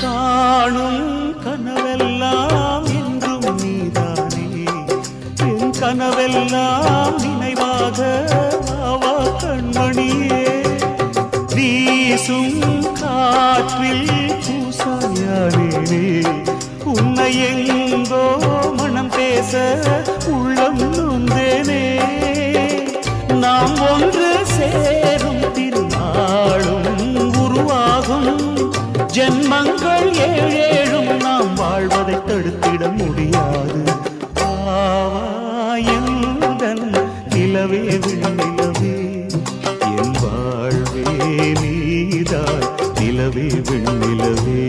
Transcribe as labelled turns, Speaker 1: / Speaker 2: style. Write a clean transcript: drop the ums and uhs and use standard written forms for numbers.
Speaker 1: காணும் கனவெல்லாம் என்றும் நீதானே என் கனவெல்லாம் நினைவாக ஆவா கண்மணியே வீசும் காற்றில் பூசாயானே உன்னை எங்கோ மனம் பேச உள்ளம் நொந்தேனே நாம் ஒன்று சேரும் திருநாளும் உருவாகும் ஜென்மங்கள் ஏழேழும் நாம் வாழ்வதை தடுத்திட முடியாது ஆவாயந்தன் நிலவே விண்ணிலவே என் வாழ்வே நீதாய் நிலவே விண்ணிலவே